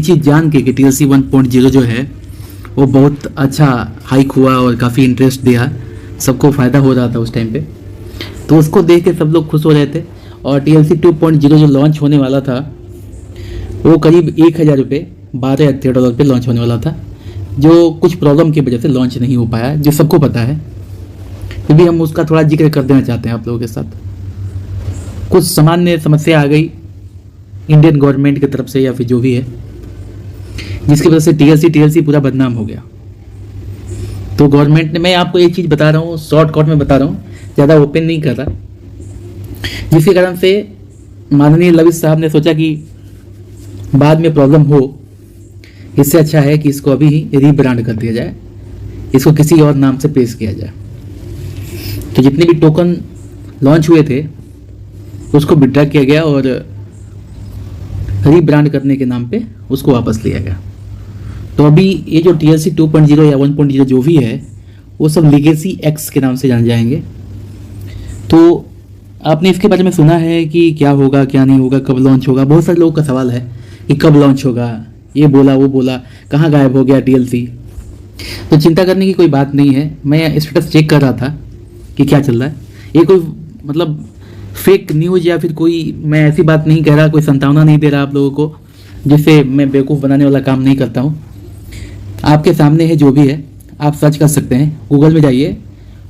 चीज़ जान के कि TLC 1.0 जो है वो बहुत अच्छा हाइक हुआ और काफ़ी इंटरेस्ट दिया, सबको फ़ायदा हो रहा था उस टाइम पे, तो उसको देख के सब लोग खुश हो रहे थे। और TLC 2.0 जो लॉन्च होने वाला था वो करीब 1,000 रुपये, 12 या 13 डॉलर पे लॉन्च होने वाला था, जो कुछ प्रॉब्लम की वजह से लॉन्च नहीं हो पाया, जो सबको पता है। फिर भी हम उसका थोड़ा जिक्र कर देना चाहते हैं आप लोगों के साथ। कुछ सामान्य समस्या आ गई इंडियन गवर्नमेंट की तरफ से या फिर जो भी है, जिसकी वजह से TLC पूरा बदनाम हो गया। तो गवर्नमेंट ने, मैं आपको एक चीज़ बता रहा हूँ, शॉर्टकट में बता रहा हूँ, ज़्यादा ओपन नहीं कर रहा, जिसके कारण से माननीय लविश साहब ने सोचा कि बाद में प्रॉब्लम हो, इससे अच्छा है कि इसको अभी ही रीब्रांड कर दिया जाए, इसको किसी और नाम से पेश किया जाए। तो जितने भी टोकन लॉन्च हुए थे उसको विड्रॉ किया गया और रीब्रांड करने के नाम पे उसको वापस लिया गया। तो अभी ये जो TLC 2.0 या 1.0 जो भी है वो सब लीगेसी एक्स के नाम से जान जाएंगे। तो आपने इसके बारे में सुना है कि क्या होगा क्या नहीं होगा, कब लॉन्च होगा। बहुत सारे लोगों का सवाल है कि कब लॉन्च होगा, ये बोला वो बोला, कहाँ गायब हो गया TLC। तो चिंता करने की कोई बात नहीं है। मैं स्टेटस चेक कर रहा था कि क्या चल रहा है। ये कोई मतलब फेक न्यूज़ या फिर कोई, मैं ऐसी बात नहीं कह रहा, कोई संतावना नहीं दे रहा आप लोगों को, जिससे मैं बेवकूफ़ बनाने वाला काम नहीं करता हूँ। आपके सामने है जो भी है, आप सर्च कर सकते हैं, गूगल में जाइए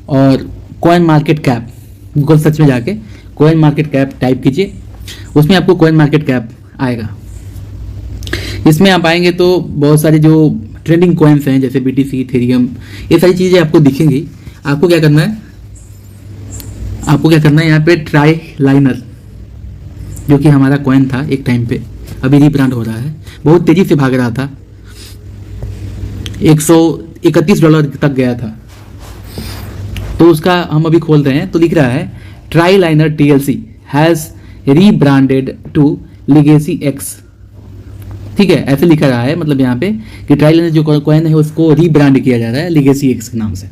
और coin market cap, Google search में जाके कॉइन मार्केट कैप टाइप कीजिए, उसमें आपको कॉइन मार्केट कैप आएगा। इसमें आप आएंगे तो बहुत सारे जो ट्रेंडिंग कॉइन्स हैं जैसे BTC, इथेरियम, ये सारी चीज़ें आपको दिखेंगी। आपको क्या करना है, यहाँ पे ट्राई लाइनर, जो कि हमारा कॉइन था एक टाइम पे, अभी रीब्रांड हो रहा है, बहुत तेज़ी से भाग रहा था, $131 तक गया था। तो उसका हम अभी खोल रहे हैं, तो लिख रहा है tri liner TLC has rebranded to Legacy X. ठीक है, ऐसे लिखा रहा है, मतलब यहाँ पे कि ट्राई लाइनर जो कॉइन है उसको रीब्रांड किया जा रहा है लीगेसी एक्स के नाम से।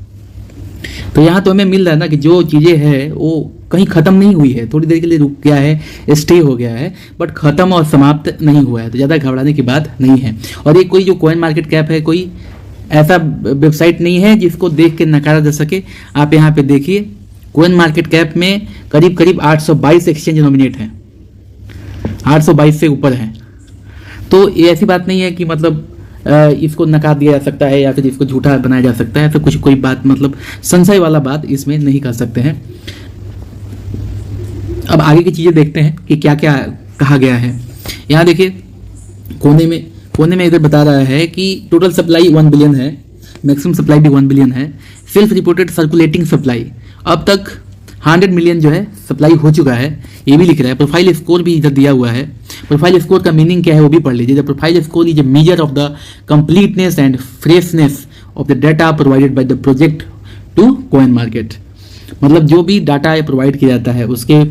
तो यहाँ तो हमें मिल रहा है ना कि जो चीज़ें हैं वो कहीं ख़त्म नहीं हुई है, थोड़ी देर के लिए रुक गया है, स्टे हो गया है, बट ख़त्म और समाप्त नहीं हुआ है, तो ज़्यादा घबराने की बात नहीं है। और ये कोई जो कॉइन मार्केट कैप है, कोई ऐसा वेबसाइट नहीं है जिसको देख के नकारा जा सके। आप यहाँ पे देखिए, कॉइन मार्केट कैप में करीब 822 एक्सचेंज नॉमिनेट हैं, 822 से ऊपर हैं। तो ये ऐसी बात नहीं है कि मतलब इसको नकार दिया जा सकता है या फिर इसको झूठा बनाया जा सकता है, ऐसा कुछ कोई बात, मतलब संशय वाला बात इसमें नहीं कर सकते हैं। अब आगे की चीज़ें देखते हैं कि क्या क्या कहा गया है। यहाँ देखिए कोने में इधर बता रहा है कि टोटल सप्लाई 1 बिलियन है, मैक्सिमम सप्लाई भी 1 बिलियन है, सेल्फ रिपोर्टेड सर्कुलेटिंग सप्लाई अब तक 100 मिलियन जो है सप्लाई हो चुका है, ये भी लिख रहा है। प्रोफाइल स्कोर भी इधर दिया हुआ है। प्रोफाइल स्कोर का मीनिंग क्या है वो भी पढ़ लीजिए। The profile score is a measure of the completeness and freshness of the data provided by the project to Coin Market. मतलब जो भी डाटा प्रोवाइड किया जाता है उसके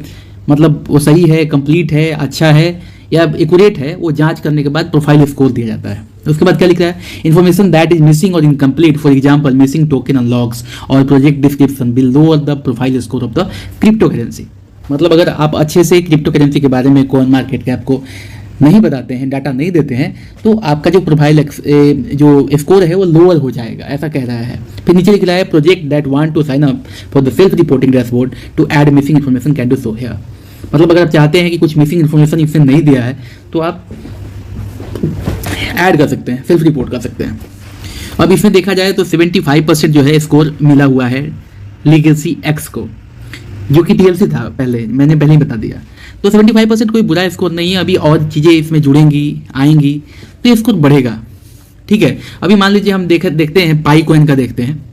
मतलब वो सही है, कंप्लीट है, अच्छा है या एक्यूरेट है, वो जांच करने के बाद प्रोफाइल स्कोर दिया जाता है। उसके बाद क्या लिख रहा है, इन्फॉर्मेशन दैट इज मिसिंग और incomplete, for example missing token unlocks और project description will lower the profile score of the cryptocurrency. मतलब अगर आप अच्छे से क्रिप्टो करेंसी के बारे में कॉइन मार्केट कैप को नहीं बताते हैं, डाटा नहीं देते हैं, तो आपका जो प्रोफाइल जो स्कोर है वो लोअर हो जाएगा, ऐसा कह रहा है। फिर नीचे लिख रहा है project that want to sign up for the self reporting dashboard to add missing information can do so here. मतलब अगर आप चाहते हैं कि कुछ मिसिंग इन्फॉर्मेशन इससे नहीं दिया है तो आप ऐड कर सकते हैं, सेल्फ रिपोर्ट कर सकते हैं। अब इसमें देखा जाए तो 75% जो है स्कोर मिला हुआ है लीगेसी एक्स को, जो कि TLC था मैंने पहले ही बता दिया। तो 75% कोई बुरा स्कोर नहीं है। अभी और चीज़ें इसमें जुड़ेंगी, आएंगी, तो ये स्कोर बढ़ेगा। ठीक है, अभी मान लीजिए हम देखते हैं पाई कॉइन का। देखते हैं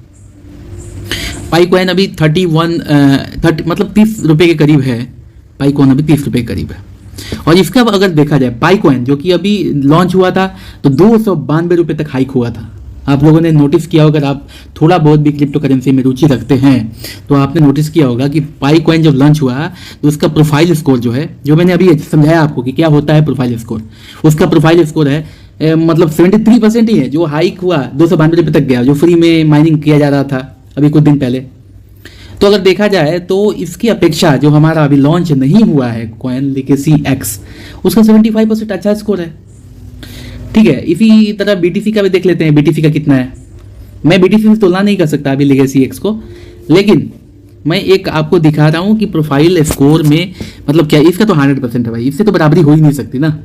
पाई कॉइन अभी 30 मतलब 30 रुपये के करीब है। पाई कॉइन अभी 30 रुपये के करीब है। और इसका अगर देखा जाए पाई कॉइन जो कि अभी लॉन्च हुआ था तो 292 रुपये तक हाइक हुआ था। आप लोगों ने नोटिस किया होगा, अगर आप थोड़ा बहुत भी क्रिप्टो करेंसी में रुचि रखते हैं तो आपने नोटिस किया होगा कि पाई कॉइन जब लॉन्च हुआ तो उसका प्रोफाइल स्कोर जो है, जो मैंने अभी समझाया आपको कि क्या होता है प्रोफाइल स्कोर, उसका प्रोफाइल स्कोर है मतलब 73% ही है। जो हाइक हुआ 292 रुपये तक गया, जो फ्री में माइनिंग किया जा रहा था अभी कुछ दिन पहले। तो अगर देखा जाए तो इसकी अपेक्षा जो हमारा अभी लॉन्च नहीं हुआ है कॉइन लीगेसी एक्स, उसका 75% अच्छा स्कोर है। ठीक है, इसी तरह BTC का भी देख लेते हैं, BTC का कितना है। मैं BTC से तुलना नहीं कर सकता अभी लेगेसी एक्स को, लेकिन मैं एक आपको दिखा रहा हूँ कि प्रोफाइल स्कोर में मतलब क्या, इसका तो 100% है भाई, इससे तो बराबरी हो ही नहीं सकती ना।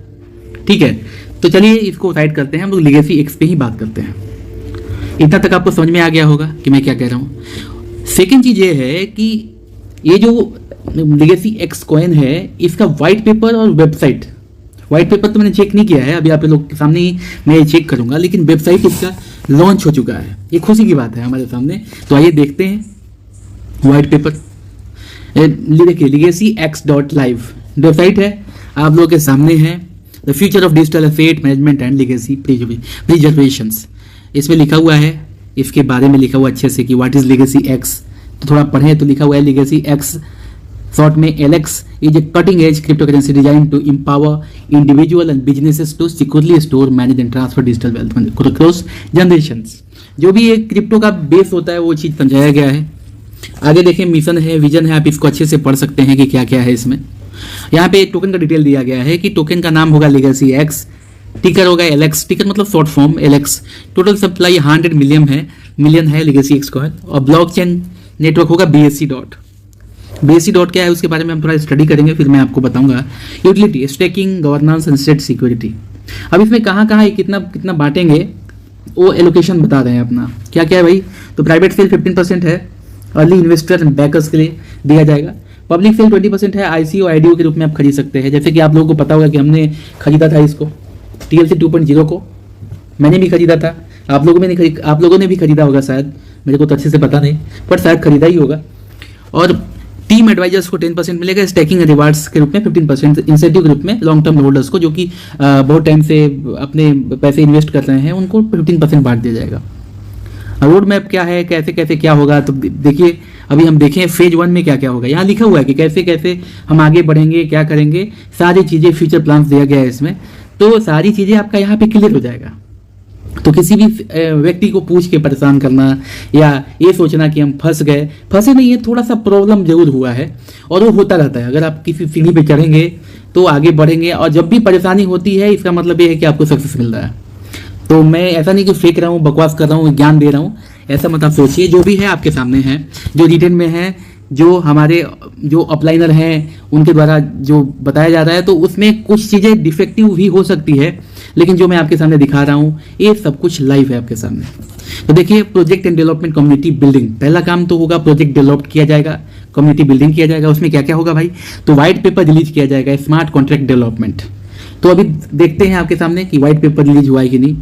ठीक है, तो चलिए इसको साइड करते हैं, हम लोग लेगेसी एक्स पे ही बात करते हैं। इतना तक आपको समझ में आ गया होगा कि मैं क्या कह रहा हूँ। सेकेंड चीज़ ये है कि ये जो लेगेसी एक्स कॉइन है, इसका वाइट पेपर और वेबसाइट, वाइट पेपर तो मैंने चेक नहीं किया है, अभी आप लोग के सामने ही मैं चेक करूंगा, लेकिन वेबसाइट इसका लॉन्च हो चुका है। ये खुशी की बात है हमारे सामने। तो आइए देखते हैं वाइट पेपर। देखिए legacyx.live वेबसाइट है, आप लोगों के सामने है। The future of digital asset management and legacy preservations, इसमें लिखा हुआ है, इसके बारे में लिखा हुआ अच्छे से कि व्हाट इज लेगेसी एक्स। तो थोड़ा पढ़ें तो लिखा हुआ है लेगेसी एक्स शॉर्ट में LX is a cutting edge cryptocurrency designed to empower individual and businesses to securely store, manage and transfer digital wealth across generations। जो भी एक क्रिप्टो का बेस होता है वो चीज़ समझाया गया है। आगे देखें, मिशन है, विजन है, आप इसको अच्छे से पढ़ सकते हैं कि क्या क्या है इसमें। यहाँ पे एक टोकन का डिटेल दिया गया है कि टोकन का नाम होगा लेगेसी एक्स, टिकर होगा LX, टिकर मतलब short form LX। Total supply 100 million है लेगेसी एक्स कॉइन, और ब्लॉकचेन नेटवर्क होगा BSC डॉट। BSC डॉट क्या है उसके बारे में हम थोड़ा स्टडी करेंगे, फिर मैं आपको बताऊंगा। Utility, staking, governance and state security. अब इसमें कहाँ कहाँ कितना कितना बांटेंगे वो एलोकेशन बता रहे हैं अपना, क्या क्या है भाई। तो प्राइवेट सेल 15% है, अर्ली इन्वेस्टर एंड बैकर्स के लिए दिया जाएगा। पब्लिक सेल 20% है, ICO IDO के रूप में आप खरीद सकते हैं। जैसे कि आप लोगों को पता होगा कि हमने खरीदा था इसको TLC 2.0 को, मैंने भी खरीदा था, आप लोगों ने भी खरीदा होगा शायद, मेरे को तो अच्छे से पता नहीं, पर शायद खरीदा ही होगा। और टीम एडवाइजर्स को 10% मिलेगा, स्टैकिंग रिवार्ड्स के रूप में 15%, इंसेंटिव के रूप में लॉन्ग टर्म होल्डर्स को जो कि बहुत टाइम से अपने पैसे इन्वेस्ट कर रहे हैं उनको 15% बांट दिया जाएगा। रोड मैप क्या है, कैसे कैसे क्या होगा, तो देखिए अभी हम देखें फेज 1 में क्या क्या होगा। यहाँ लिखा हुआ है कि कैसे कैसे हम आगे बढ़ेंगे, क्या करेंगे, सारी चीज़ें फ्यूचर प्लान दिया गया है इसमें। तो सारी चीज़ें आपका यहाँ पे क्लियर हो जाएगा। तो किसी भी व्यक्ति को पूछ के परेशान करना या ये सोचना कि हम फंसे नहीं है, थोड़ा सा प्रॉब्लम जरूर हुआ है और वो होता रहता है। अगर आप किसी सीढ़ी पे चढ़ेंगे तो आगे बढ़ेंगे, और जब भी परेशानी होती है इसका मतलब ये है कि आपको सक्सेस मिल रहा है। तो मैं ऐसा नहीं कि फेंक रहा हूँ, बकवास कर रहा हूँ, ज्ञान दे रहा हूँ, ऐसा मत आप सोचिए। जो भी है आपके सामने है, जो रिटेन में है, जो हमारे जो अपलाइनर हैं उनके द्वारा जो बताया जा रहा है, तो उसमें कुछ चीज़ें डिफेक्टिव भी हो सकती है, लेकिन जो मैं आपके सामने दिखा रहा हूँ ये सब कुछ लाइव है आपके सामने। तो देखिए, project and development community building, पहला काम तो होगा प्रोजेक्ट डेवलप किया जाएगा, कम्युनिटी बिल्डिंग किया जाएगा। उसमें क्या क्या होगा भाई, तो व्हाइट पेपर रिलीज किया जाएगा, स्मार्ट कॉन्ट्रैक्ट डेवलपमेंट। तो अभी देखते हैं आपके सामने कि व्हाइट पेपर रिलीज हुआ है कि नहीं।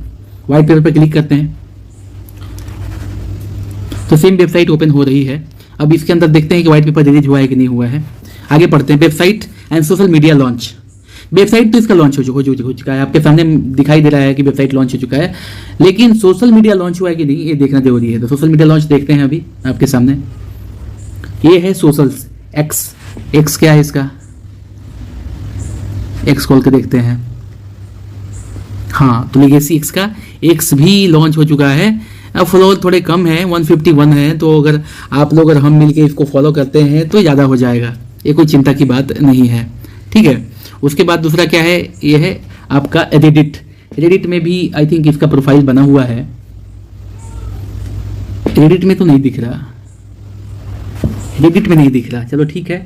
व्हाइट पेपर पर क्लिक करते हैं तो सेम वेबसाइट ओपन हो रही है। अब इसके अंदर देखते हैं कि व्हाइट पेपर रिलीज हुआ है कि नहीं हुआ है। आगे पढ़ते हैं, website and social media launch. Website तो इसका लॉन्च हो चुका है, आपके सामने दिखाई दे रहा है कि वेबसाइट लॉन्च हो चुका है, लेकिन सोशल मीडिया लॉन्च हुआ है कि नहीं ये देखना जरूरी है। तो सोशल मीडिया लॉन्च देखते हैं अभी आपके सामने। ये है सोशल्स एक्स क्या है इसका, एक्स खोल के देखते हैं। हाँ, तो लेगेसी एक्स का एक्स भी लॉन्च हो चुका है। अब फॉलोअर थोड़े कम है, 151 है, तो अगर आप लोग और हम मिलके इसको फॉलो करते हैं तो ज़्यादा हो जाएगा, ये कोई चिंता की बात नहीं है। ठीक है, उसके बाद दूसरा क्या है, ये है आपका रेडिट में भी आई थिंक इसका प्रोफाइल बना हुआ है। रेडिट में तो नहीं दिख रहा, रेडिट में नहीं दिख रहा, चलो ठीक है।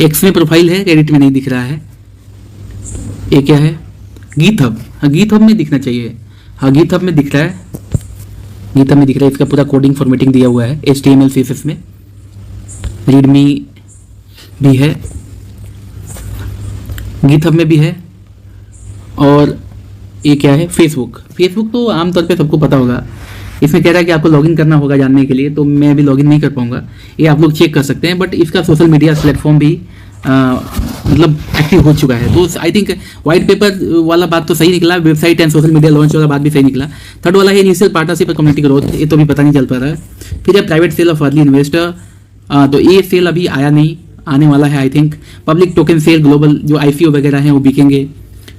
एक्स में प्रोफाइल है, रेडिट में नहीं दिख रहा है। ये क्या है, गीथब, हाँ गीथब में दिखना चाहिए। हाँ गीथब में दिख रहा है, गीथब में दिख रहा है। इसका पूरा कोडिंग फॉर्मेटिंग दिया हुआ है HTML CSS में। रीडमी भी है, गीथब में भी है। और ये क्या है, फेसबुक तो आमतौर पे सबको पता होगा। इसमें कह रहा है कि आपको लॉगिन करना होगा जानने के लिए, तो मैं अभी लॉगिन नहीं कर पाऊंगा, ये आप लोग चेक कर सकते हैं। बट इसका सोशल मीडिया प्लेटफॉर्म भी मतलब एक्टिव हो चुका है। तो आई थिंक व्हाइट पेपर वाला बात तो सही निकला, website and social media launch वाला बात भी सही निकला। थर्ड वाला है इनिशियल पार्टनरशिप और कम्युनिटी ग्रोथ, ये तो भी पता नहीं चल पा रहा है। फिर है private sale of early investor, तो ये सेल अभी आया नहीं, आने वाला है I think. Public token sale, global जो ICO वगैरह हैं वो बिकेंगे।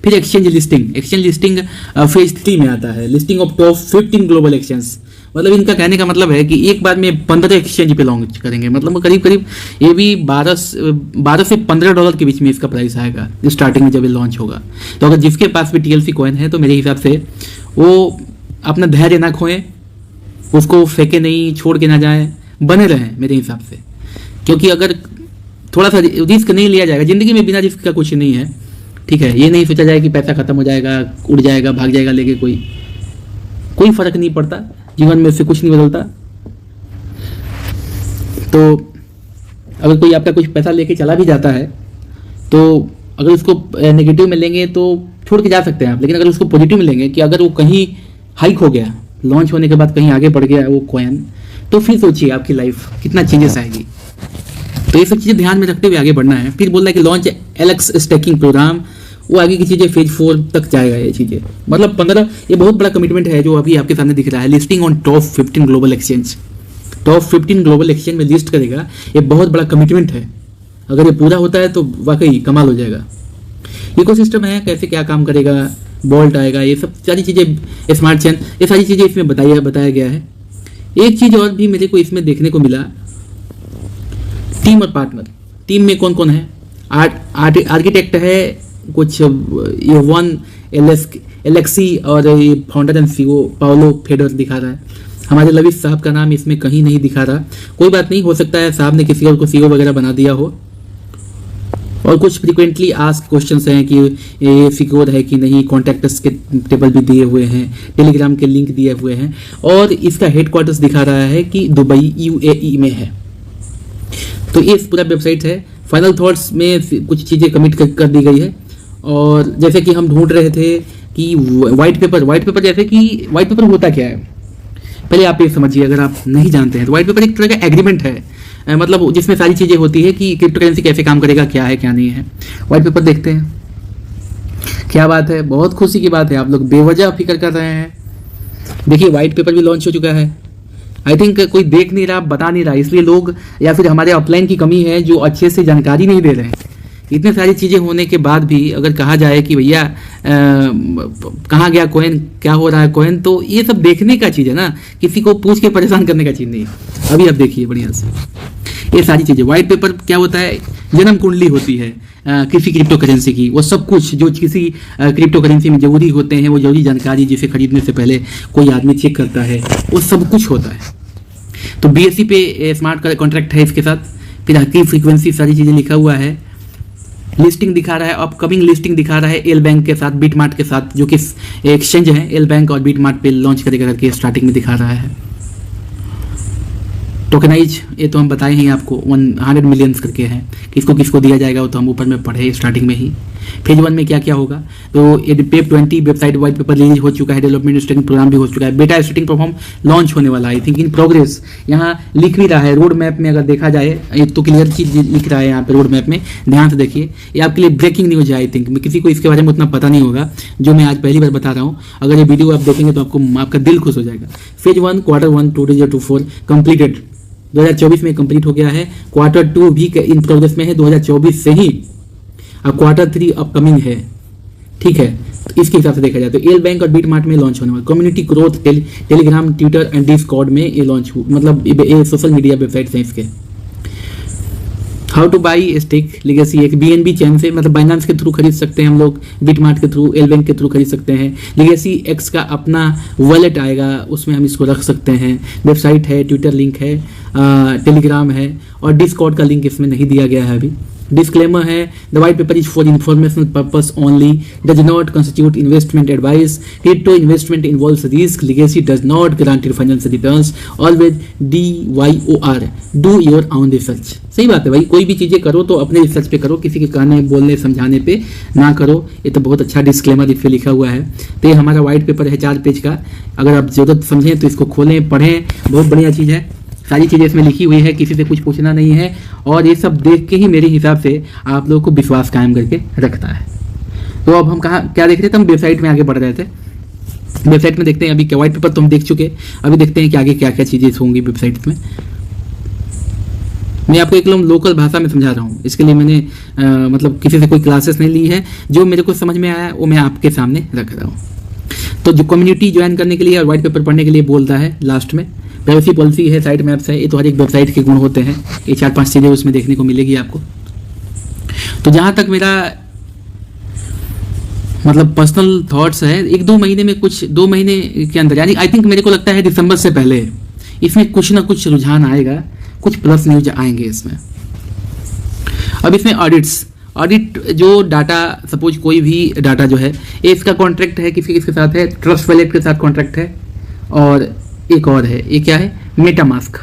फिर एक्सचेंज लिस्टिंग फेज 3 में आता है, listing of top 15 global exchange, मतलब इनका कहने का मतलब है कि एक बार में 15 एक्सचेंज पे लॉन्च करेंगे, मतलब करीब करीब ये भी 12 से $15 के बीच में इसका प्राइस आएगा स्टार्टिंग में जब ये लॉन्च होगा। तो अगर जिसके पास भी TLC कॉइन है तो मेरे हिसाब से वो अपना धैर्य ना खोएं, उसको फेंके नहीं, छोड़ के ना जाएं, बने रहें मेरे हिसाब से। क्योंकि अगर थोड़ा सा रिस्क नहीं लिया जाएगा, ज़िंदगी में बिना रिस्क का कुछ नहीं है, ठीक है। ये नहीं सोचा जाए कि पैसा खत्म हो जाएगा, उड़ जाएगा, भाग जाएगा लेके, कोई फर्क नहीं पड़ता, जीवन में उससे कुछ नहीं बदलता। तो अगर कोई आपका कुछ पैसा लेके चला भी जाता है तो अगर उसको नेगेटिव में लेंगे तो छोड़ के जा सकते हैं आप, लेकिन अगर उसको पॉजिटिव में लेंगे कि अगर वो कहीं हाइक हो गया, लॉन्च होने के बाद कहीं आगे बढ़ गया वो कॉइन, तो फिर सोचिए आपकी लाइफ कितना चेंजेस आएगी। तो ये सब चीज़ें ध्यान में रखते हुए आगे बढ़ना है। फिर बोल रहा है कि लॉन्च LX स्टेकिंग प्रोग्राम, वो आगे की चीज़ें फेज 4 तक जाएगा ये चीज़ें, मतलब 15, ये बहुत बड़ा कमिटमेंट है जो अभी आपके सामने दिख रहा है। Listing on top 15 global exchange, top 15 global exchange में लिस्ट करेगा, ये बहुत बड़ा कमिटमेंट है। अगर ये पूरा होता है तो वाकई कमाल हो जाएगा। इकोसिस्टम है, कैसे क्या काम करेगा, वॉल्ट आएगा, ये सब सारी चीज़ें, स्मार्ट चेन, ये सारी चीज़ें इसमें बताया गया है। एक चीज़ और भी मेरे को इसमें देखने को मिला, टीम और पार्टनर। टीम में कौन कौन है? आर्किटेक्ट है कुछ, ये वन एलेक्सी और ये founder and CEO Paolo Feder दिखा रहा है। हमारे लविश साहब का नाम इसमें कहीं नहीं दिखा रहा। कोई बात नहीं, हो सकता है साहब ने किसी और को CEO वगैरह बना दिया हो। और कुछ फ्रीक्वेंटली आस्क क्वेश्चंस हैं कि ये सिक्योर है कि नहीं, कॉन्टैक्ट्स के टेबल भी दिए हुए हैं, टेलीग्राम के लिंक दिए हुए हैं, और इसका हेडक्वार्टर्स दिखा रहा है कि दुबई UAE में है। तो ये पूरा वेबसाइट है। फाइनल थॉट्स में कुछ चीज़ें कमिट कर दी गई है। और जैसे कि हम ढूंढ रहे थे कि वाइट पेपर, जैसे कि वाइट पेपर होता क्या है, पहले आप ये समझिए अगर आप नहीं जानते हैं तो वाइट पेपर एक तरह का एग्रीमेंट है, मतलब जिसमें सारी चीज़ें होती है कि क्रिप्टो करेंसी कैसे काम करेगा, क्या है क्या नहीं है। वाइट पेपर देखते हैं। क्या बात है, बहुत खुशी की बात है, आप लोग बेवजह फिक्र कर रहे हैं। देखिए वाइट पेपर भी लॉन्च हो चुका है। आई थिंक कोई देख नहीं रहा, बता नहीं रहा, इसलिए लोग, या फिर हमारे ऑफलाइन की कमी है जो अच्छे से जानकारी नहीं दे रहे हैं। इतने सारी चीज़ें होने के बाद भी अगर कहा जाए कि भैया कहाँ गया कॉइन, क्या हो रहा है कॉइन, तो ये सब देखने का चीज़ है ना, किसी को पूछ के परेशान करने का चीज़ नहीं है। अभी आप देखिए बढ़िया से ये सारी चीज़ें। वाइट पेपर क्या होता है, जन्म कुंडली होती है किसी क्रिप्टो करेंसी की, वो सब कुछ जो किसी क्रिप्टो करेंसी में जरूरी होते हैं, वो जरूरी जानकारी जिसे खरीदने से पहले कोई आदमी चेक करता है, वो सब कुछ होता है। तो BSC पे स्मार्ट कॉन्ट्रैक्ट है इसके साथ, फिर की फ्रीक्वेंसी, सारी चीज़ें लिखा हुआ है। लिस्टिंग दिखा रहा है, अपकमिंग लिस्टिंग दिखा रहा है एल बैंक के साथ, बीटमार्ट के साथ, जो कि एक्सचेंज है एल बैंक और बीटमार्ट पे लॉन्च करेगा करके स्टार्टिंग में दिखा रहा है। टोकनाइज, ये तो हम बताए हैं आपको, 100 मिलियंस करके हैं, किसको दिया जाएगा वो तो हम ऊपर में पढ़े स्टार्टिंग में ही। फेज 1 में क्या क्या होगा, तो ये पेप 20 वेबसाइट वाइट पेपर रिलीज हो चुका है, डेवलपमेंट स्टेटिंग प्रोग्राम भी हो चुका है, बेटा स्टेटिंग प्रोग्राम लॉन्च होने वाला है, आई थिंक इन प्रोग्रेस। यहाँ लिख भी रहा है रोड मैप में, अगर देखा जाए एक तो क्लियर चीज लिख रहा है यहाँ पे रोड मैप में, ध्यान से देखिए। ये आपके लिए ब्रेकिंग न्यूज है, आई थिंक किसी को इसके बारे में उतना पता नहीं होगा, जो मैं आज पहली बार बता रहा हूँ। अगर ये वीडियो आप देखेंगे तो आपका दिल खुश हो जाएगा। फेज 1 Q1 2024 कंप्लीटेड, 2024 में कंप्लीट हो गया है। Q2 भी इन प्रोग्रेस में है 2024 से ही। अब Q3 अपकमिंग है, ठीक है। तो इसके हिसाब से देखा जाए तो एल बैंक और बीटमार्ट में लॉन्च होने वाला। Community growth Telegram, Twitter and Discord में ये लॉन्च हुआ, मतलब ये सोशल मीडिया वेबसाइट्स हैं इसके। How to buy stake Legacy, एक BNB चैन से, मतलब बाइनेंस के थ्रू खरीद सकते हैं हम लोग, बीटमार्ट के थ्रू, एल बैंक के थ्रू खरीद सकते हैं। लेगेसी एक्स का अपना वॉलेट आएगा, उसमें हम इसको रख सकते हैं। वेबसाइट है, ट्विटर लिंक है, टेलीग्राम है, और डिस्कॉर्ड का लिंक इसमें नहीं दिया गया है अभी। डिस्क्लेमर है, the white paper is for informational purpose only, does not constitute investment advice, crypto investment involves risk, legacy does not guarantee financial returns, always DYOR, do your own research. सही बात है भाई, कोई भी चीज़ें करो तो अपने रिसर्च पे करो, किसी के कहने बोलने समझाने पे ना करो। ये तो बहुत अच्छा डिस्क्लेमर इस पे लिखा हुआ है। तो ये हमारा वाइट पेपर है 4 पेज का, अगर आप जरूरत समझें तो इसको खोलें, पढ़ें, बहुत बढ़िया चीज़ है। सारी चीज़ें इसमें लिखी हुई है, किसी से कुछ पूछना नहीं है, और ये सब देख के ही मेरे हिसाब से आप लोगों को विश्वास कायम करके रखता है। तो अब हम कहाँ क्या देख रहे थे, हम वेबसाइट में आगे बढ़ रहे थे। वेबसाइट में देखते हैं, अभी क्या वाइट पेपर तो हम देख चुके, अभी देखते हैं कि आगे क्या क्या चीज़ें होंगी वेबसाइट में। मैं आपको एक लोकल भाषा में समझा रहा हूँ, इसके लिए मैंने मतलब किसी से कोई क्लासेस नहीं ली है, जो मेरे को समझ में आया वो मैं आपके सामने रख रहा हूँ। तो जो कम्युनिटी ज्वाइन करने के लिए और व्हाइट पेपर पढ़ने के लिए बोलता है लास्ट में। प्राइवेसी पॉलिसी है, साइट मैप्स है, ये तो हर एक वेबसाइट के गुण होते हैं, ये 4-5 चीज़ें उसमें देखने को मिलेगी आपको। तो जहाँ तक मेरा मतलब पर्सनल थॉट्स है, 1-2 महीने में, कुछ 2 महीने के अंदर, यानी आई थिंक मेरे को लगता है दिसंबर से पहले इसमें कुछ ना कुछ रुझान आएगा, कुछ प्लस न्यूज आएंगे इसमें। अब इसमें ऑडिट जो डाटा, सपोज कोई भी डाटा जो है, ये इसका कॉन्ट्रैक्ट है किसके किसके साथ है, ट्रस्ट वैलेट के साथ कॉन्ट्रैक्ट है, और एक और है, ये क्या है, मेटामास्क,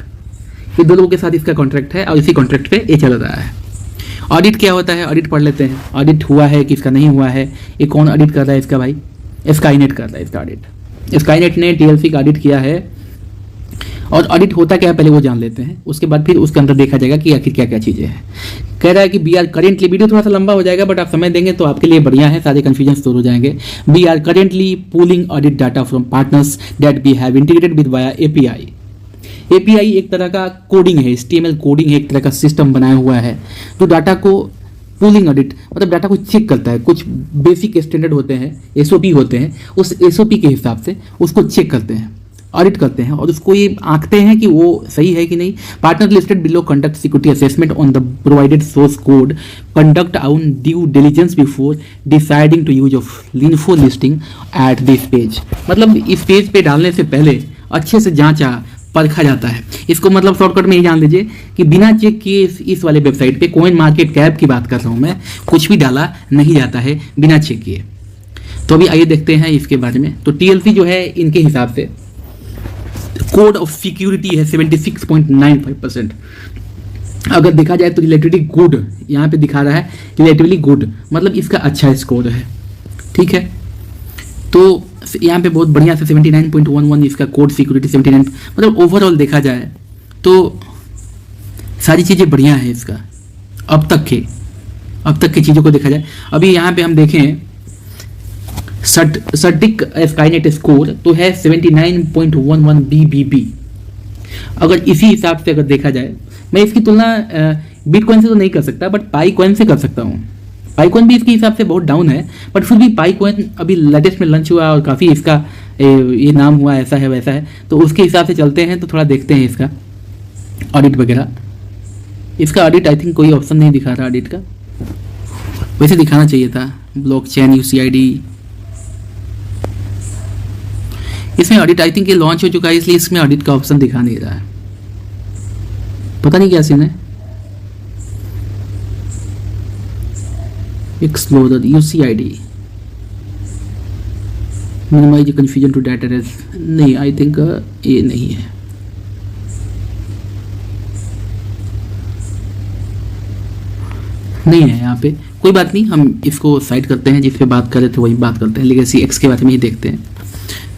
ये 2 लोगों के साथ इसका कॉन्ट्रैक्ट है और इसी कॉन्ट्रैक्ट पे ये चल रहा है। ऑडिट क्या होता है, ऑडिट पढ़ लेते हैं। ऑडिट हुआ है किसका, नहीं हुआ है, ये कौन ऑडिट कर रहा है इसका, भाई स्काईनेट कर रहा है इसका ऑडिट। स्काईनेट ने टीएलसी का ऑडिट किया है, और ऑडिट होता क्या है पहले वो जान लेते हैं, उसके बाद फिर उसके अंदर देखा जाएगा कि आखिर क्या क्या चीज़ें हैं। कह रहा है कि वी आर करेंटली, वीडियो थोड़ा सा लंबा हो जाएगा बट आप समय देंगे तो आपके लिए बढ़िया है, सारे कन्फ्यूजन दूर हो जाएंगे। We are currently pulling audit data from partners that we have integrated with via API. API एक तरह का कोडिंग है, HTML कोडिंग है, एक तरह का सिस्टम बनाया हुआ है जो डाटा को पूलिंग ऑडिट, मतलब डाटा को चेक करता है। कुछ बेसिक स्टैंडर्ड होते हैं, SOP होते हैं, उस SOP के हिसाब से उसको चेक करते हैं, ऑडिट करते हैं, और उसको ये आंकते हैं कि वो सही है कि नहीं। Partner listed below conduct security assessment on the provided source code, conduct on due diligence before deciding to use of लिंफो लिस्टिंग एट दिस पेज। मतलब इस पेज पे डालने से पहले अच्छे से जांचा परखा जाता है इसको। मतलब शॉर्टकट में ये जान लीजिए कि बिना चेक किए इस वाले वेबसाइट पे, कॉइन मार्केट कैप की बात कर रहा हूँ मैं, कुछ भी डाला नहीं जाता है बिना चेक किए। तो अभी आइए देखते हैं इसके बारे में। तो TLC जो है इनके हिसाब से कोड ऑफ सिक्योरिटी है 76.95%। अगर देखा जाए तो रिलेटिवली गुड, यहाँ पे दिखा रहा है रिलेटिवली गुड, मतलब इसका अच्छा स्कोर है, ठीक है। तो यहाँ पे बहुत बढ़िया से 79.11 इसका कोड सिक्योरिटी 79, मतलब ओवरऑल देखा जाए तो सारी चीज़ें बढ़िया है इसका। अब तक की चीज़ों को देखा जाए, अभी यहाँ पे हम देखें सर्टिक स्काईनेट स्कोर तो है 79.11 BBB। अगर इसी हिसाब से अगर देखा जाए, मैं इसकी तुलना बिटकॉइन से तो नहीं कर सकता बट पाईकॉइन से कर सकता हूँ। पाईकॉइन भी इसके हिसाब से बहुत डाउन है, बट फिर भी पाईकॉइन अभी लेटेस्ट में लॉन्च हुआ और काफ़ी इसका ये नाम हुआ, ऐसा है वैसा है, तो उसके हिसाब से चलते हैं। तो थोड़ा देखते हैं इसका ऑडिट वगैरह। इसका ऑडिट आई थिंक कोई ऑप्शन नहीं दिखा रहा ऑडिट का, वैसे दिखाना चाहिए था। ब्लॉकचेन UCID, इसमें ऑडिट आई थिंक ये लॉन्च हो चुका है, इसलिए इसमें ऑडिट का ऑप्शन दिखा नहीं रहा है, पता नहीं क्या सीन है। Explorer UCID, minimise confusion to data race, नहीं आई थिंक ये नहीं है। नहीं है यहाँ पे, कोई बात नहीं, हम इसको साइड करते हैं, जिस पे बात कर रहे थे वही बात करते हैं। लेगेसी X के बारे में ही देखते हैं।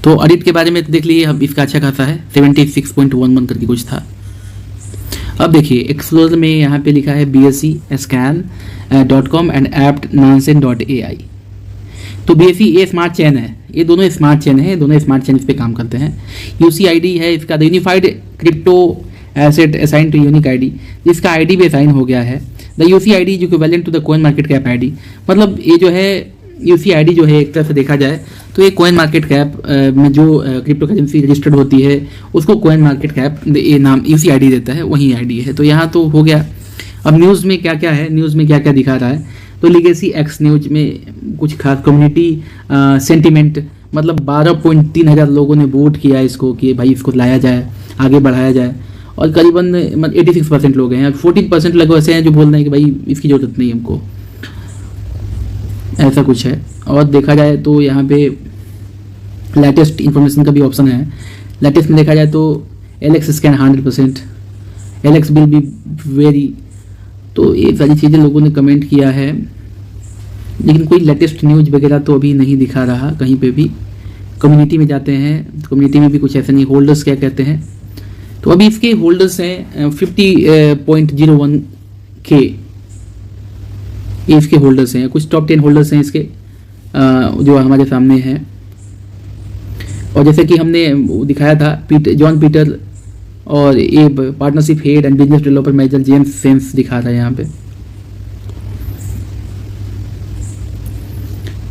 तो ऑडिट के बारे में देख लीजिए, अब इसका अच्छा खासा है, 76.11 करके कुछ था। अब देखिए एक्सप्लोरर में यहाँ पे लिखा है BSE-scan.com एंड apt-nansen.ai। तो BSE ये स्मार्ट चेन है, ये दोनों स्मार्ट चेन है, दोनों स्मार्ट चेन इस पे काम करते हैं। UCID है इसका, the unified crypto asset assign to unique ID, इसका ID भी असाइन हो गया है। The UCID is equivalent to the coin market cap ID, मतलब ये जो है UCID जो है एक तरह से देखा जाए तो ये कॉइन मार्केट कैप में जो क्रिप्टो करेंसी रजिस्टर्ड होती है उसको कॉइन मार्केट कैप ये नाम UCID देता है, वही ID है। तो यहाँ तो हो गया। अब न्यूज़ में क्या क्या है, न्यूज़ में क्या क्या दिखा रहा है, तो लीगेसी X न्यूज में कुछ खास कम्युनिटी सेंटिमेंट, मतलब 12.3 हज़ार लोगों ने वोट किया इसको कि भाई इसको लाया जाए, आगे बढ़ाया जाए, और करीबन 86% लोग हैं, 14% लोग ऐसे हैं जो बोल रहे हैं कि भाई इसकी ज़रूरत नहीं हमको, ऐसा कुछ है। और देखा जाए तो यहाँ पे लेटेस्ट इन्फॉर्मेशन का भी ऑप्शन है। लेटेस्ट में देखा जाए तो LX scan 100%, LX will be very, तो ये सारी चीज़ें लोगों ने कमेंट किया है, लेकिन कोई लेटेस्ट न्यूज़ वगैरह तो अभी नहीं दिखा रहा कहीं पे भी। कम्युनिटी में जाते हैं तो कम्युनिटी में भी कुछ ऐसा नहीं। होल्डर्स क्या कहते हैं, तो अभी इसके होल्डर्स हैं 50.01K, ये इसके होल्डर्स हैं। कुछ टॉप 10 होल्डर्स हैं इसके जो हमारे सामने हैं, और जैसे कि हमने दिखाया था जॉन पीटर और ये partnership head and business developer manager James sense दिखा रहा है यहाँ पे।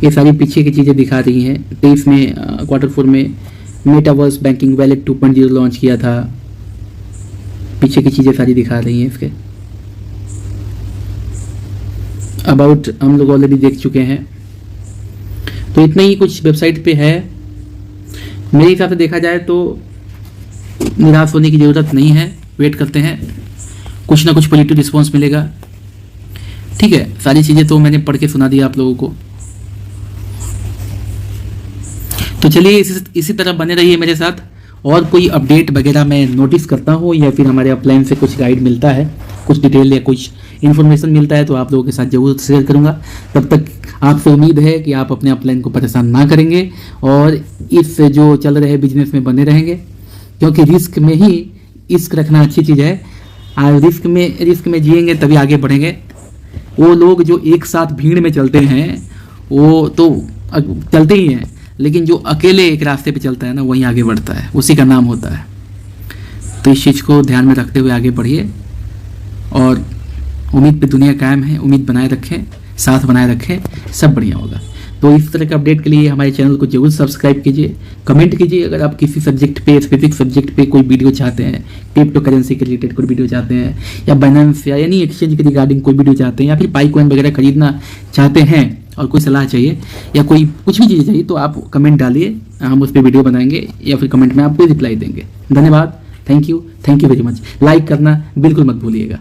ये सारी पीछे की चीज़ें दिखा रही हैं। 23 में Q4 में मेटावर्स बैंकिंग वैलेट 2.0 लॉन्च किया था। पीछे की चीज़ें सारी दिखा रही हैं। इसके अबाउट हम लोग ऑलरेडी देख चुके हैं। तो इतना ही कुछ वेबसाइट पे है। मेरे हिसाब से देखा जाए तो निराश होने की ज़रूरत नहीं है, वेट करते हैं, कुछ ना कुछ पॉजिटिव रिस्पॉन्स मिलेगा। ठीक है, सारी चीज़ें तो मैंने पढ़ के सुना दिया आप लोगों को। तो चलिए इसी तरह बने रहिए मेरे साथ। और कोई अपडेट वगैरह मैं नोटिस करता हूँ या फिर हमारे अपलाइन से कुछ गाइड मिलता है, कुछ डिटेल या कुछ इन्फॉर्मेशन मिलता है तो आप लोगों के साथ जरूर शेयर करूँगा। तब तक आपसे उम्मीद है कि आप अपने अपलाइन को परेशान ना करेंगे और इस जो चल रहे बिजनेस में बने रहेंगे, क्योंकि रिस्क में ही इश्क रखना अच्छी चीज़ है। और रिस्क में जिएंगे तभी आगे बढ़ेंगे। वो लोग जो एक साथ भीड़ में चलते हैं वो तो चलते ही हैं, लेकिन जो अकेले एक रास्ते पे चलता है ना, वहीं आगे बढ़ता है, उसी का नाम होता है। तो इस चीज़ को ध्यान में रखते हुए आगे बढ़िए और उम्मीद पे दुनिया कायम है। उम्मीद बनाए रखें, साथ बनाए रखें, सब बढ़िया होगा। तो इस तरह के अपडेट के लिए हमारे चैनल को जरूर सब्सक्राइब कीजिए, कमेंट कीजिए। अगर आप किसी सब्जेक्ट पे, स्पेसिफिक सब्जेक्ट पे कोई वीडियो चाहते हैं, क्रिप्टो करेंसी के रिलेटेड कोई वीडियो चाहते हैं, या बाइनेंस या यानी एक्सचेंज के रिगार्डिंग कोई वीडियो चाहते हैं, या फिर पाइकॉइन वगैरह खरीदना चाहते हैं और कोई सलाह चाहिए या कोई कुछ भी चीज़ चाहिए, तो आप कमेंट डालिए, हम उस पर वीडियो बनाएंगे या फिर कमेंट में आपको रिप्लाई देंगे। धन्यवाद, thank you very much. Like करना बिल्कुल मत भूलिएगा।